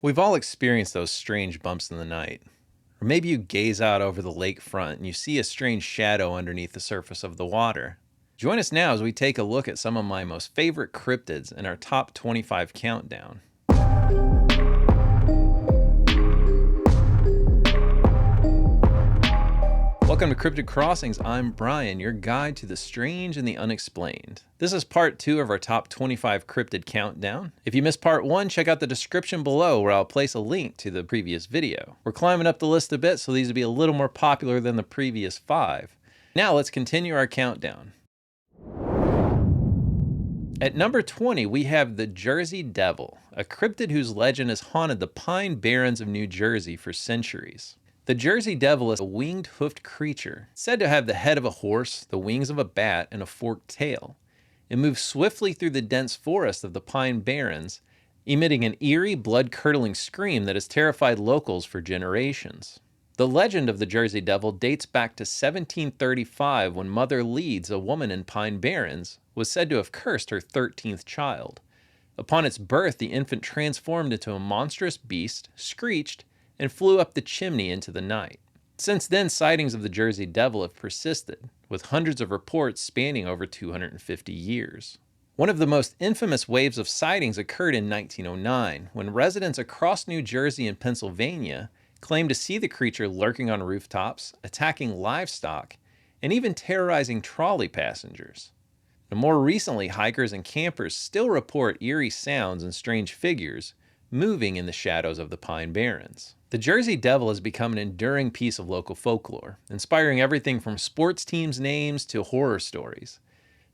We've all experienced those strange bumps in the night. Or maybe you gaze out over the lake front and you see a strange shadow underneath the surface of the water. Join us now as we take a look at some of my most favorite cryptids in our top 25 countdown. Welcome to Cryptid Crossings. I'm Brian, your guide to the strange and the unexplained. This is part 2 of our top 25 cryptid countdown. If you missed part 1, check out the description below where I'll place a link to the previous video. We're climbing up the list a bit, so these will be a little more popular than the previous 5. Now let's continue our countdown. At number 20, we have the Jersey Devil, a cryptid whose legend has haunted the Pine Barrens of New Jersey for centuries. The Jersey Devil is a winged hoofed creature, said to have the head of a horse, the wings of a bat, and a forked tail. It moves swiftly through the dense forest of the Pine Barrens, emitting an eerie, blood-curdling scream that has terrified locals for generations. The legend of the Jersey Devil dates back to 1735 when Mother Leeds, a woman in Pine Barrens, was said to have cursed her 13th child. Upon its birth, the infant transformed into a monstrous beast, screeched, and flew up the chimney into the night. Since then, sightings of the Jersey Devil have persisted, with hundreds of reports spanning over 250 years. One of the most infamous waves of sightings occurred in 1909, when residents across New Jersey and Pennsylvania claimed to see the creature lurking on rooftops, attacking livestock, and even terrorizing trolley passengers. And more recently, hikers and campers still report eerie sounds and strange figures moving in the shadows of the Pine Barrens. The Jersey Devil has become an enduring piece of local folklore, inspiring everything from sports teams' names to horror stories.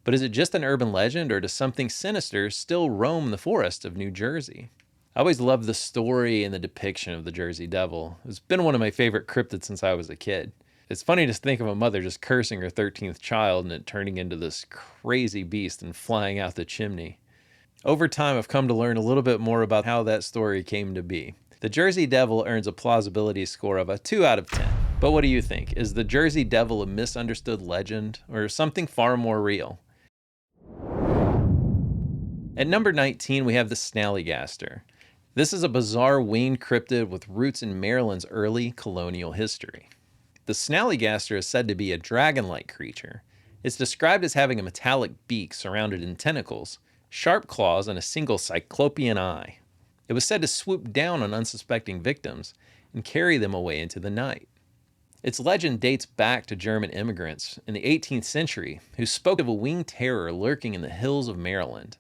But is it just an urban legend, or does something sinister still roam the forests of New Jersey? I always loved the story and the depiction of the Jersey Devil. It's been one of my favorite cryptids since I was a kid. It's funny to think of a mother just cursing her 13th child and it turning into this crazy beast and flying out the chimney. Over time, I've come to learn a little bit more about how that story came to be. The Jersey Devil earns a plausibility score of a 2 out of 10. But what do you think? Is the Jersey Devil a misunderstood legend or something far more real? At number 19, we have the Snallygaster. This is a bizarre winged cryptid with roots in Maryland's early colonial history. The Snallygaster is said to be a dragon-like creature. It's described as having a metallic beak surrounded in tentacles, sharp claws, and a single cyclopean eye. It was said to swoop down on unsuspecting victims and carry them away into the night. Its legend dates back to German immigrants in the 18th century who spoke of a winged terror lurking in the hills of Maryland.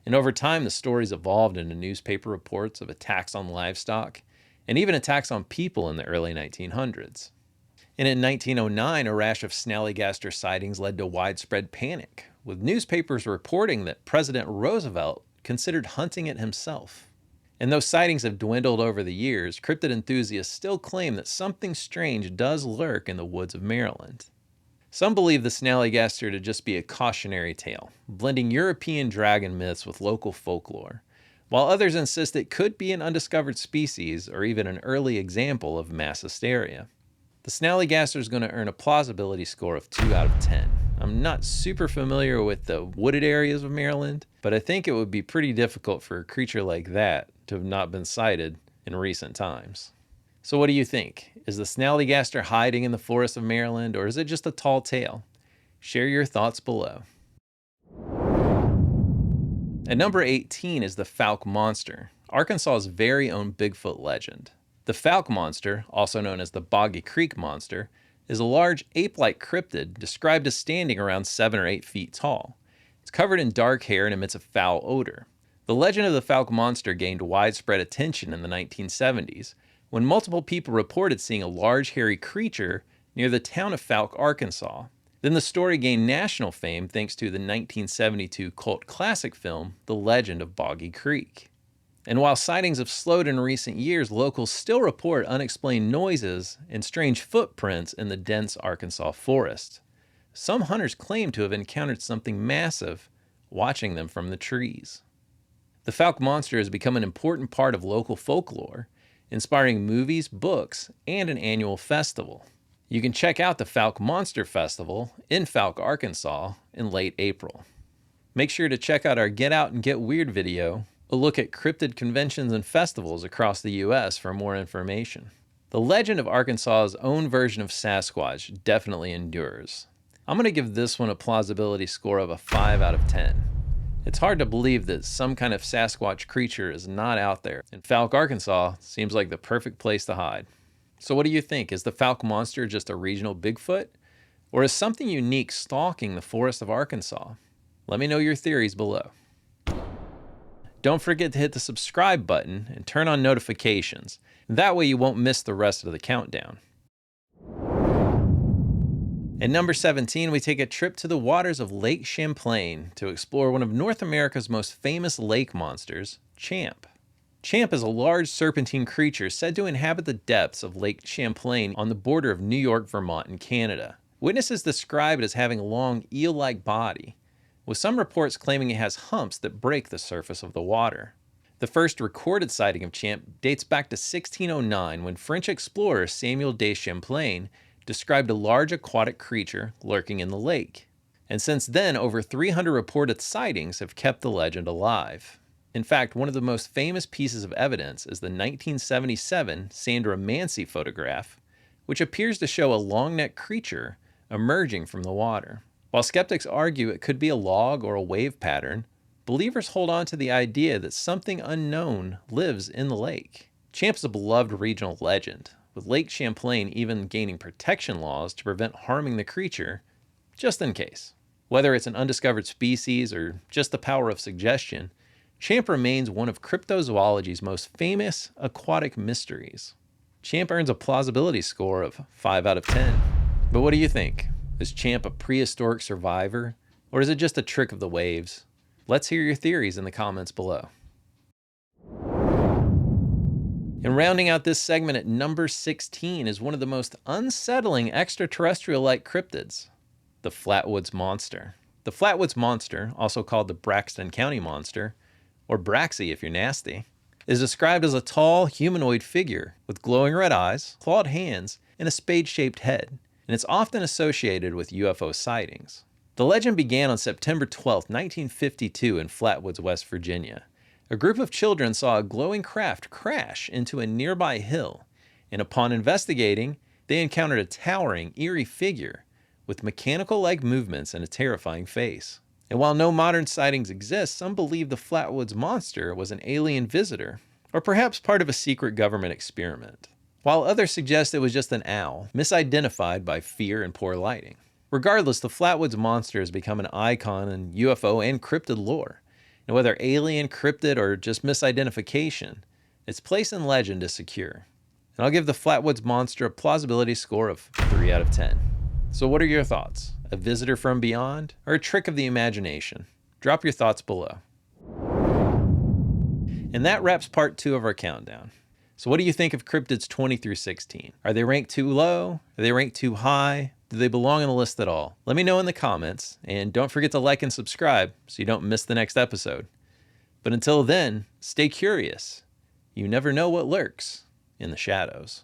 And over time, the stories evolved into newspaper reports of attacks on livestock and even attacks on people in the early 1900s. And in 1909, a rash of Snallygaster sightings led to widespread panic, with newspapers reporting that President Roosevelt considered hunting it himself. And though sightings have dwindled over the years, cryptid enthusiasts still claim that something strange does lurk in the woods of Maryland. Some believe the Snallygaster to just be a cautionary tale, blending European dragon myths with local folklore, while others insist it could be an undiscovered species or even an early example of mass hysteria. The Snallygaster is going to earn a plausibility score of 2 out of 10. I'm not super familiar with the wooded areas of Maryland, but I think it would be pretty difficult for a creature like that to have not been sighted in recent times. So what do you think? Is the Snallygaster hiding in the forests of Maryland, or is it just a tall tale? Share your thoughts below. At number 18 is the Fouke Monster, Arkansas's very own Bigfoot legend. The Fouke Monster, also known as the Boggy Creek Monster, is a large ape-like cryptid described as standing around 7 or 8 feet tall. It's covered in dark hair and emits a foul odor. The legend of the Fouke Monster gained widespread attention in the 1970s, when multiple people reported seeing a large hairy creature near the town of Fouke, Arkansas. Then the story gained national fame thanks to the 1972 cult classic film, The Legend of Boggy Creek. And while sightings have slowed in recent years, locals still report unexplained noises and strange footprints in the dense Arkansas forest. Some hunters claim to have encountered something massive watching them from the trees. The Fouke Monster has become an important part of local folklore, inspiring movies, books, and an annual festival. You can check out the Fouke Monster Festival in Fouke, Arkansas in late April. Make sure to check out our Get Out and Get Weird video A look at cryptid conventions and festivals across the US for more information. The legend of Arkansas's own version of Sasquatch definitely endures. I'm going to give this one a plausibility score of a 5 out of 10. It's hard to believe that some kind of Sasquatch creature is not out there, and Fouke, Arkansas seems like the perfect place to hide. So what do you think? Is the Fouke Monster just a regional Bigfoot? Or is something unique stalking the forests of Arkansas? Let me know your theories below. Don't forget to hit the subscribe button and turn on notifications. That way you won't miss the rest of the countdown. At number 17, we take a trip to the waters of Lake Champlain to explore one of North America's most famous lake monsters, Champ. Champ is a large serpentine creature said to inhabit the depths of Lake Champlain on the border of New York, Vermont, and Canada. Witnesses describe it as having a long eel-like body, with some reports claiming it has humps that break the surface of the water. The first recorded sighting of Champ dates back to 1609 when French explorer Samuel de Champlain described a large aquatic creature lurking in the lake. And since then, over 300 reported sightings have kept the legend alive. In fact, one of the most famous pieces of evidence is the 1977 Sandra Mancy photograph, which appears to show a long-necked creature emerging from the water. While skeptics argue it could be a log or a wave pattern, believers hold on to the idea that something unknown lives in the lake. Champ is a beloved regional legend, with Lake Champlain even gaining protection laws to prevent harming the creature, just in case. Whether it's an undiscovered species or just the power of suggestion, Champ remains one of cryptozoology's most famous aquatic mysteries. Champ earns a plausibility score of 5 out of 10. But what do you think? Is Champ a prehistoric survivor, or is it just a trick of the waves? Let's hear your theories in the comments below. And rounding out this segment at number 16 is one of the most unsettling extraterrestrial-like cryptids, the Flatwood Monster. The Flatwood Monster, also called the Braxton County Monster, or Braxy if you're nasty, is described as a tall, humanoid figure with glowing red eyes, clawed hands, and a spade-shaped head, and it's often associated with UFO sightings. The legend began on September 12, 1952 in Flatwoods, West Virginia. A group of children saw a glowing craft crash into a nearby hill, and upon investigating, they encountered a towering, eerie figure with mechanical-like movements and a terrifying face. And while no modern sightings exist, some believe the Flatwoods Monster was an alien visitor, or perhaps part of a secret government experiment, while others suggest it was just an owl, misidentified by fear and poor lighting. Regardless, the Flatwoods Monster has become an icon in UFO and cryptid lore. And whether alien, cryptid, or just misidentification, its place in legend is secure. And I'll give the Flatwoods Monster a plausibility score of 3 out of 10. So what are your thoughts? A visitor from beyond, or a trick of the imagination? Drop your thoughts below. And that wraps part 2 of our countdown. So what do you think of cryptids 20 through 16? Are they ranked too low? Are they ranked too high? Do they belong on the list at all? Let me know in the comments, and don't forget to like and subscribe so you don't miss the next episode. But until then, stay curious. You never know what lurks in the shadows.